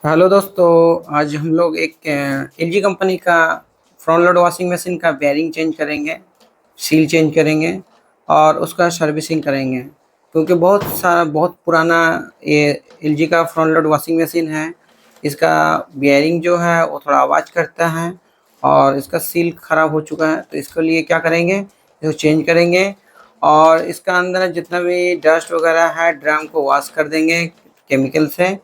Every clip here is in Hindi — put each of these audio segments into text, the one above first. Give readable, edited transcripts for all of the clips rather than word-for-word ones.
हेलो दोस्तों। आज हम लोग एक एलजी कंपनी का फ्रंट लोड वॉशिंग मशीन का बेयरिंग चेंज करेंगे, सील चेंज करेंगे और उसका सर्विसिंग करेंगे। क्योंकि बहुत पुराना ये एलजी का फ्रंट लोड वॉशिंग मशीन है। इसका बेयरिंग जो है वो थोड़ा आवाज़ करता है और इसका सील ख़राब हो चुका है। तो इसके लिए क्या करेंगे, इसको चेंज करेंगे और इसका अंदर जितना भी डस्ट वगैरह है ड्रम को वॉश कर देंगे केमिकल से।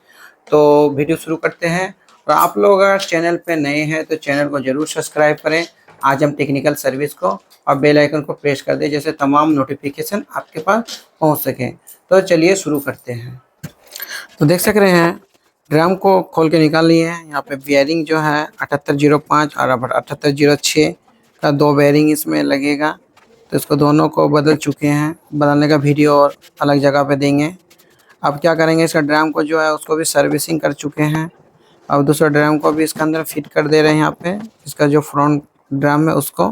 तो वीडियो शुरू करते हैं। और आप लोग अगर चैनल पे नए हैं तो चैनल को ज़रूर सब्सक्राइब करें। आज हम टेक्निकल सर्विस को और बेल आइकन को प्रेस कर दें, जैसे तमाम नोटिफिकेशन आपके पास पहुंच सकें। तो चलिए शुरू करते हैं। तो देख सक रहे हैं, ड्रम को खोल के निकाल लिए हैं। यहाँ पे बेयरिंग जो है 7805 और 7806 का दो बेयरिंग इसमें लगेगा। तो इसको दोनों को बदल चुके हैं, बदलने का वीडियो और अलग जगह पे देंगे। अब क्या करेंगे, इसका ड्रम को जो है उसको भी सर्विसिंग कर चुके हैं। अब दूसरा ड्रम को भी इसके अंदर फिट कर दे रहे हैं। यहाँ पे इसका जो फ्रंट ड्रम है उसको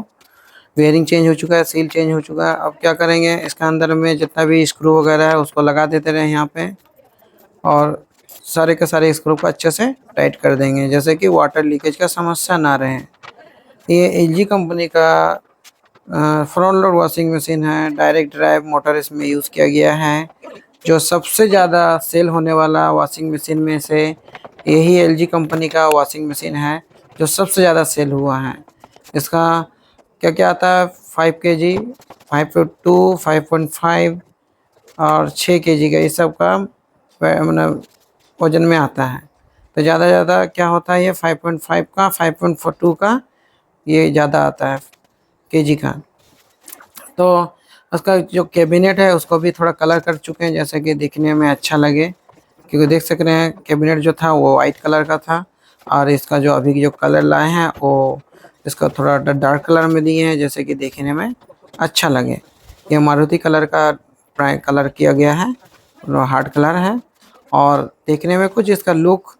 बेयरिंग चेंज हो चुका है, सील चेंज हो चुका है। अब क्या करेंगे, इसका अंदर में जितना भी स्क्रू वगैरह है उसको लगा देते रहे यहाँ पे और सारे के सारे स्क्रू को अच्छे से टाइट कर देंगे, जैसे कि वाटर लीकेज का समस्या ना रहे। ये एलजी कंपनी का फ्रंट लोड वॉशिंग मशीन है। डायरेक्ट ड्राइव मोटर इसमें यूज़ किया गया है। जो सबसे ज़्यादा सेल होने वाला वॉशिंग मशीन में से यही एलजी कंपनी का वॉशिंग मशीन है, जो सबसे ज़्यादा सेल हुआ है। इसका क्या क्या आता है, 5 केजी, 5.2, 5.5 और 6 केजी का, इस सब का मतलब वजन में आता है। तो ज़्यादा ज़्यादा क्या होता है, ये 5.5 का, 5.42 का ये ज़्यादा आता है केजी का। तो उसका जो कैबिनेट है उसको भी थोड़ा कलर कर चुके हैं, जैसे कि दिखने में अच्छा लगे। क्योंकि देख सक रहे हैं, कैबिनेट जो था वो वाइट कलर का था और इसका जो अभी जो कलर लाए हैं वो इसका थोड़ा डार्क कलर में दिए हैं, जैसे कि देखने में अच्छा लगे। ये मारुति कलर का प्राइम कलर किया गया है, हार्ड कलर है और देखने में कुछ इसका लुक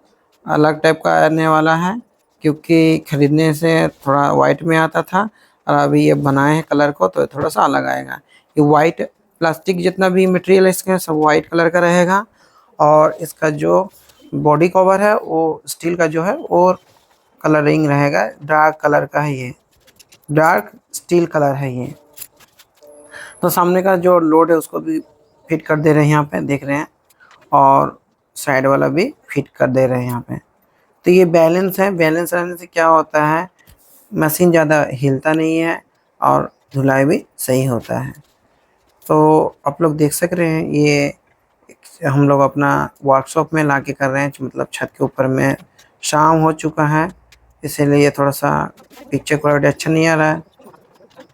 अलग टाइप का आने वाला है। क्योंकि खरीदने से थोड़ा वाइट में आता था और अभी ये बनाए हैं कलर को तो थोड़ा सा अलग आएगा। ये वाइट प्लास्टिक जितना भी मटेरियल है इसका सब वाइट कलर का रहेगा और इसका जो बॉडी कवर है वो स्टील का जो है और कलरिंग रहेगा, डार्क कलर का है, ये डार्क स्टील कलर है ये। तो सामने का जो लोड है उसको भी फिट कर दे रहे हैं, यहाँ पे देख रहे हैं, और साइड वाला भी फिट कर दे रहे हैं यहाँ पे। तो ये बैलेंस है, बैलेंस रहने से क्या होता है, मशीन ज़्यादा हिलता नहीं है और धुलाई भी सही होता है। तो आप लोग देख सक रहे हैं, ये हम लोग अपना वर्कशॉप में ला के कर रहे हैं, मतलब छत के ऊपर में। शाम हो चुका है इसीलिए थोड़ा सा पिक्चर क्वालिटी अच्छा नहीं आ रहा है,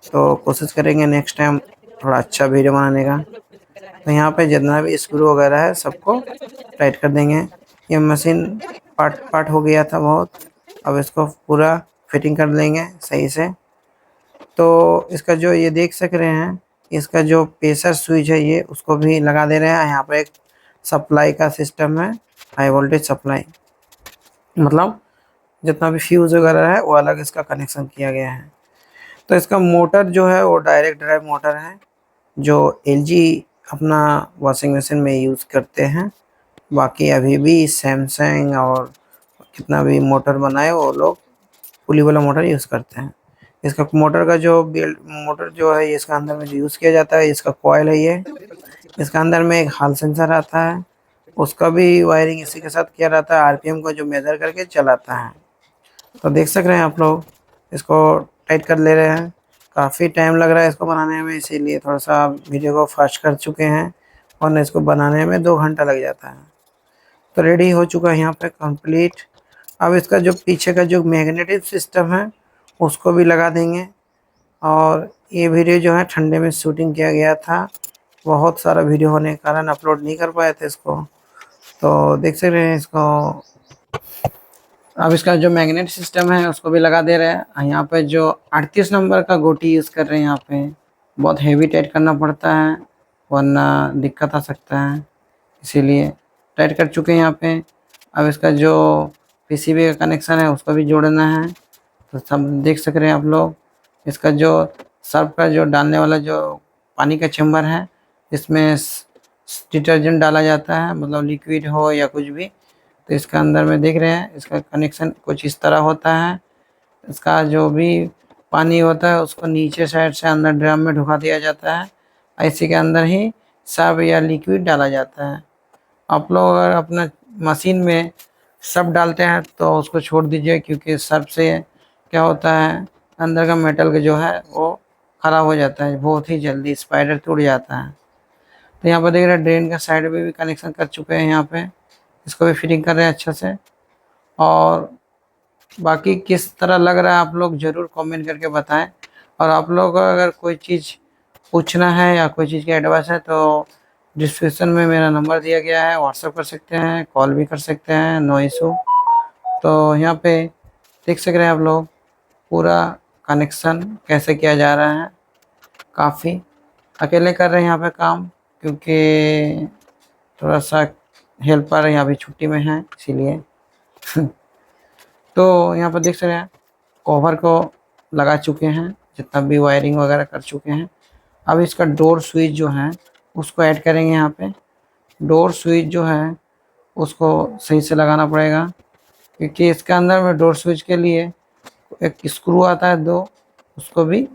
तो कोशिश करेंगे नेक्स्ट टाइम थोड़ा अच्छा वीडियो बनाने का। तो यहाँ पे जितना भी स्क्रू वगैरह है सबको टाइट कर देंगे। ये मशीन पार्ट पार्ट हो गया था बहुत, अब इसको पूरा फिटिंग कर लेंगे सही से। तो इसका जो ये देख सक रहे हैं, इसका जो प्रेशर स्विच है ये उसको भी लगा दे रहे हैं। यहाँ पर एक सप्लाई का सिस्टम है, हाई वोल्टेज सप्लाई, मतलब जितना भी फ्यूज़ वगैरह है वो अलग इसका कनेक्शन किया गया है। तो इसका मोटर जो है वो डायरेक्ट ड्राइव मोटर है, जो एलजी अपना वॉशिंग मशीन में यूज़ करते हैं। बाकी अभी भी सैमसंग और कितना भी मोटर बनाए वो लोग पुली वाला मोटर यूज़ करते हैं। इसका मोटर का जो बेल्ट मोटर जो है इसका अंदर में जो यूज़ किया जाता है, इसका कॉयल है ये। इसका अंदर में एक हॉल सेंसर आता है, उसका भी वायरिंग इसी के साथ किया रहता है, आरपीएम को जो मेज़र करके चलाता है। तो देख सक रहे हैं आप लोग, इसको टाइट कर ले रहे हैं। काफ़ी टाइम लग रहा है इसको बनाने में, इसीलिए थोड़ा सा वीडियो को फास्ट कर चुके हैं, वरना इसको बनाने में 2 घंटा लग जाता है। तो रेडी हो चुका है यहाँ पे कंप्लीट। अब इसका जो पीछे का जो मैग्नेटिक सिस्टम है उसको भी लगा देंगे। और ये वीडियो जो है ठंडे में शूटिंग किया गया था, बहुत सारा वीडियो होने के कारण अपलोड नहीं कर पाए थे इसको। तो देख सकते हैं इसको। अब इसका जो मैग्नेट सिस्टम है उसको भी लगा दे रहे हैं। यहाँ पे जो 38 नंबर का गोटी यूज़ कर रहे हैं, यहाँ पे बहुत हेवी टाइट करना पड़ता है वरना दिक्कत आ सकता है, इसीलिए टाइट कर चुके हैं यहाँ पे। अब इसका जो पीसीबी का कनेक्शन है उसको भी जोड़ना है। तो सब देख सक रहे हैं आप लोग। इसका जो सर्फ का जो डालने वाला जो पानी का चैम्बर है, इसमें डिटर्जेंट डाला जाता है, मतलब लिक्विड हो या कुछ भी, तो इसका अंदर में देख रहे हैं, इसका कनेक्शन कुछ इस तरह होता है। इसका जो भी पानी होता है उसको नीचे साइड से अंदर ड्रम में ढुका दिया जाता है। इसी के अंदर ही सब या लिक्विड डाला जाता है। आप लोग अगर अपना मशीन में सब डालते हैं तो उसको छोड़ दीजिए, क्योंकि सब से क्या होता है, अंदर का मेटल का जो है वो ख़राब हो जाता है बहुत ही जल्दी, स्पाइडर टूट जाता है। तो यहाँ पर देख रहे हैं ड्रेन का साइड में भी कनेक्शन कर चुके हैं यहाँ पे, इसको भी फिटिंग कर रहे हैं अच्छे से। और बाकी किस तरह लग रहा है आप लोग ज़रूर कमेंट करके बताएं। और आप लोग को अगर कोई चीज़ पूछना है या कोई चीज़ की एडवाइस है तो डिस्क्रिप्शन में मेरा नंबर दिया गया है, व्हाट्सएप कर सकते हैं, कॉल भी कर सकते हैं, नो इशू। तो यहाँ पे देख सक रहे हैं आप लोग पूरा कनेक्शन कैसे किया जा रहा है। काफ़ी अकेले कर रहे हैं यहाँ पे काम, क्योंकि थोड़ा सा हेल्पर यहाँ भी छुट्टी में है इसीलिए। तो यहाँ पर देख सकते हैं कवर को लगा चुके हैं, जितना भी वायरिंग वगैरह कर चुके हैं। अब इसका डोर स्विच जो है उसको ऐड करेंगे यहाँ पे। डोर स्विच जो है उसको सही से लगाना पड़ेगा, क्योंकि इसके अंदर में डोर स्विच के लिए एक स्क्रू आता है दो, उसको भी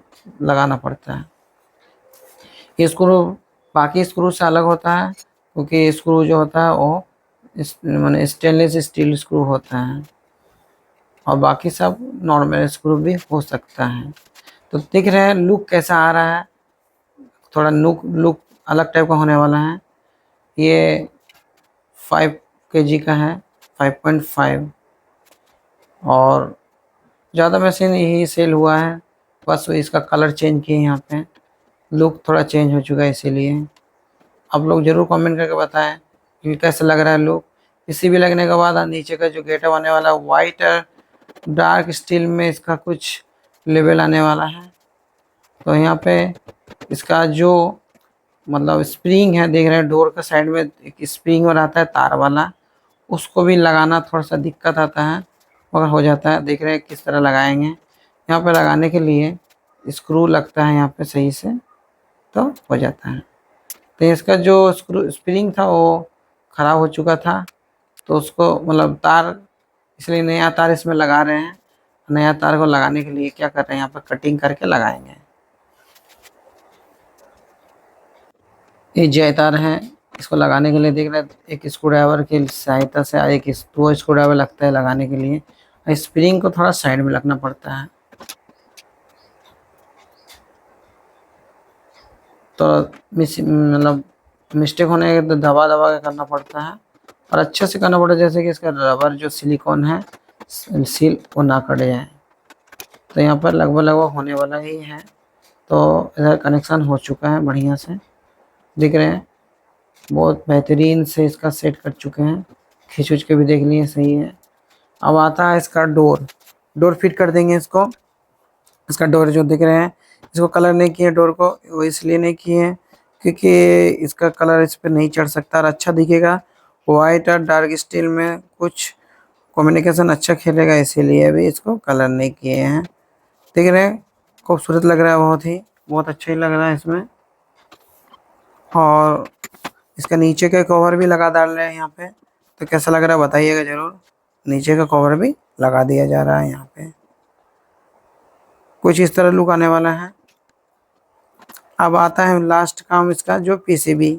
लगाना पड़ता है। ये स्क्रू बाकी स्क्रू से अलग होता है, क्योंकि स्क्रू जो होता है वो माने स्टेनलेस स्टील स्क्रू होता है, और बाकी सब नॉर्मल स्क्रू भी हो सकता है। तो देख रहे हैं लुक कैसा आ रहा है, थोड़ा लुक अलग टाइप का होने वाला है। ये 5 kg का है, 5.5, और ज़्यादा मशीन यही सेल हुआ है, बस इसका कलर चेंज किए यहाँ पे, लुक थोड़ा चेंज हो चुका है इसीलिए। आप लोग ज़रूर कमेंट करके बताएं कि कैसा लग रहा है लुक। इसी भी लगने के बाद नीचे का जो गेटअप आने वाला है वाइट और डार्क स्टील में इसका कुछ लेवल आने वाला है। तो यहाँ पे इसका जो मतलब स्प्रिंग है, देख रहे हैं डोर का साइड में एक स्प्रिंग और आता है तार वाला, उसको भी लगाना थोड़ा सा दिक्कत आता है, मगर हो जाता है। देख रहे हैं किस तरह लगाएंगे। यहाँ पे लगाने के लिए स्क्रू लगता है यहाँ पे सही से, तो हो जाता है। तो इसका जो स्प्रिंग था वो ख़राब हो चुका था, तो उसको मतलब तार, इसलिए नया तार इसमें लगा रहे हैं। नया तार को लगाने के लिए क्या कर रहे हैं, यहाँ पर कटिंग करके लगाएंगे। ये जय तार है, इसको लगाने के लिए देख रहे हैं एक स्क्रू ड्राइवर की सहायता से एक दो स्क्रू ड्राइवर लगता है लगाने के लिए। स्प्रिंग को थोड़ा साइड में रखना पड़ता है, तो मतलब मिस्टेक होने के तो दबा दबा के करना पड़ता है, और अच्छे से करना पड़ता है, जैसे कि इसका रबर जो सिलिकॉन है सील वो ना कट जाए। तो यहाँ पर लगभग होने वाला ही है। तो इधर कनेक्शन हो चुका है बढ़िया से, दिख रहे हैं बहुत बेहतरीन से इसका सेट कर चुके हैं, खींच उच के भी देख लिए सही है। अब आता है इसका डोर फिट कर देंगे इसको। इसका डोर जो दिख रहे हैं, इसको कलर नहीं किए डोर को, वो इसलिए नहीं किए हैं क्योंकि इसका कलर इस पर नहीं चढ़ सकता और अच्छा दिखेगा। वाइट और डार्क स्टील में कुछ कम्युनिकेशन अच्छा खेलेगा, इसीलिए भी इसको कलर नहीं किए हैं। देख रहे हैं खूबसूरत लग रहा है, बहुत अच्छा ही लग रहा है इसमें। और इसका नीचे का कवर भी लगा डाल रहे हैं यहाँ पे, तो कैसा लग रहा है बताइएगा ज़रूर। नीचे का कवर भी लगा दिया जा रहा है यहाँ पे, कुछ इस तरह लुक आने वाला है। अब आता है लास्ट काम इसका जो पीसीबी।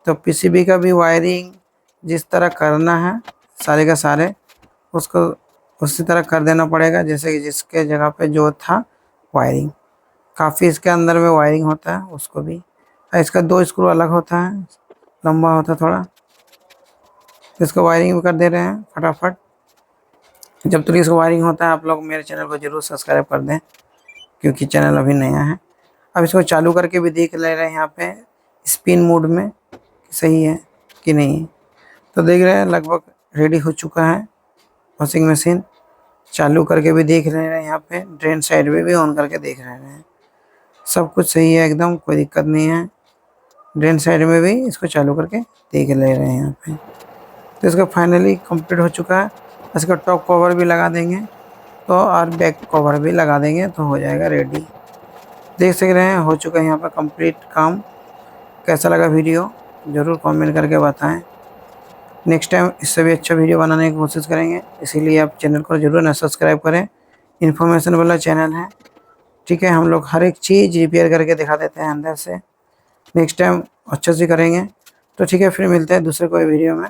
तो पीसीबी का भी वायरिंग जिस तरह करना है सारे का सारे उसको उसी तरह कर देना पड़ेगा, जैसे कि जिसके जगह पे जो था वायरिंग। काफ़ी इसके अंदर में वायरिंग होता है उसको भी। इसका 2 स्क्रू अलग होता है, लंबा होता है थोड़ा, इसको वायरिंग भी कर दे रहे हैं फटाफट। जब तक इसका वायरिंग होता है आप लोग मेरे चैनल को ज़रूर सब्सक्राइब कर दें, क्योंकि चैनल अभी नया है। अब इसको चालू करके भी देख ले रहे हैं यहाँ पे स्पिन मोड में सही है कि नहीं। तो देख रहे हैं लगभग रेडी हो चुका है वॉशिंग मशीन। चालू करके भी देख रहे हैं यहाँ पे, ड्रेन साइड में भी ऑन करके देख रहे हैं, सब कुछ सही है एकदम, कोई दिक्कत नहीं है। ड्रेन साइड में भी इसको चालू करके देख ले रहे हैं यहाँ पे। तो इसका फाइनली कंप्लीट हो चुका है। इसका टॉप कवर भी लगा देंगे तो, और बैक कवर भी लगा देंगे तो हो जाएगा रेडी। देख सक रहे हैं हो चुका है यहाँ पर कंप्लीट काम। कैसा लगा वीडियो ज़रूर कमेंट करके बताएं। नेक्स्ट टाइम इससे भी अच्छा वीडियो बनाने की कोशिश करेंगे, इसीलिए आप चैनल को ज़रूर ना सब्सक्राइब करें। इन्फॉर्मेशन वाला चैनल है, ठीक है। हम लोग हर एक चीज़ रिपेयर करके दिखा देते हैं अंदर से। नेक्स्ट टाइम अच्छे से करेंगे। तो ठीक है, फिर मिलते हैं दूसरे कोई वीडियो में।